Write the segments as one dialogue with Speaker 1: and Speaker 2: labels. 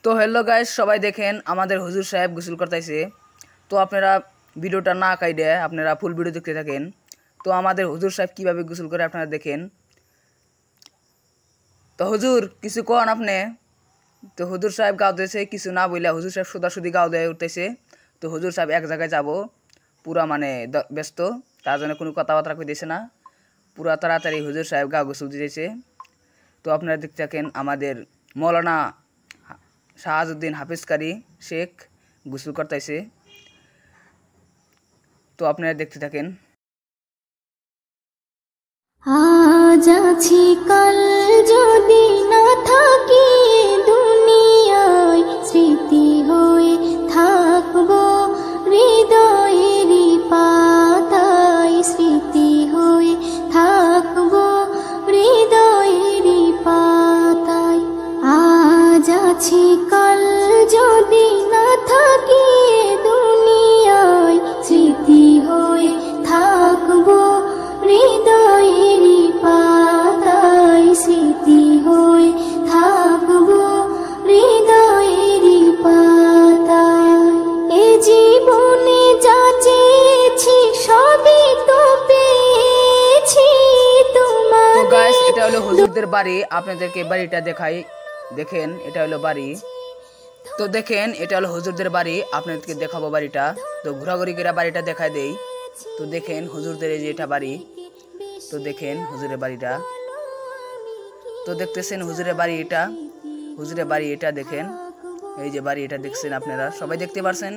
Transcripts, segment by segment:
Speaker 1: তো hello guys, সবাই দেখেন আমাদের হুজুর সাহেব গোসল করতেছে। তো আপনারা ভিডিওটা না কাইডে আপনারা ফুল ভিডিও দেখতে থাকেন। তো আমাদের হুজুর সাহেব কিভাবে গোসল করে আপনারা দেখেন। তো হুজুর কিছু কোন আপনি। তো হুজুর সাহেব গাও দিয়েছে, কিছু না বইলা হুজুর সাহেব সোদাসুদি গাও দিয়ে উঠতেছে। তো হুজুর সাহেব এক জায়গায় যাব, পুরা মানে ব্যস্ত, তার জন্য কোনো কথাবার্তা কইতেছে না। পুরা তাড়াতাড়ি হুজুর সাহেব গা গোসল দিতেছে। তো আপনারা দেখতে থাকেন আমাদের মৌলানা শাহাজউদ্দিন হাফিজকারী শেখ গোসল করতেছে। তো আপনারা দেখতে থাকেন।
Speaker 2: আজ আছি কাল যদি না থাকি দুনিয়ায়, স্মৃতি হয়ে থাকবো হৃদয়েরই পাতায়, স্মৃতি হয়ে থাকবো হৃদয়েরই পাতায়। আজ আছি কাল যদি না থাকি দুনিয়ায়, স্মৃতি হয়ে থাকবো হৃদয়েরই পাতায়, স্মৃতি হয়ে থাকবো হৃদয়েরই পাতায়। এ জীবনে যা চেয়েছি সবই তো পেয়েছি তোমার।
Speaker 1: তো গাইস, এটা হলো হুজুরদের বাড়ি, আপনাদেরকে বাড়িটা দেখাই। দেখেন এটা হলো বাড়ি। তো দেখেন এটা হলো হুজুরদের বাড়ি, আপনাদেরকে দেখাবো বাড়িটা। তো ঘোরাঘুরি করে বাড়িটা দেখাই দেই। তো দেখেন হুজুরদের এই যে এটা বাড়ি। তো দেখেন হুজুরের বাড়িটা। তো দেখতেছেন হুজুরের বাড়ি এটা, হুজুরের বাড়ি এটা দেখেন। এই যে বাড়ি এটা দেখছেন, আপনারা সবাই দেখতে পারছেন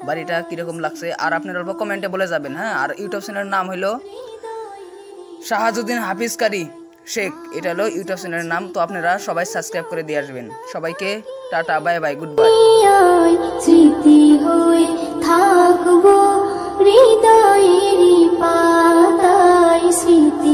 Speaker 1: বাড়িটা কিরকম লাগছে। আর আপনারা অল্প কমেন্টে বলে যাবেন। হ্যাঁ, আর ইউটিউব চ্যানেলের নাম হলো শাহাজউদ্দিন হাফিজকারী শেখ, এটা হলো ইউটিউব চ্যানেলের নাম। তো আপনারা সবাই সাবস্ক্রাইব করে দিয়ে আসবেন। সবাইকে tata, bye bye, good bye.
Speaker 2: স্মৃতি হয়ে থাকবো হৃদয়েরই পাতায়, স্মৃতি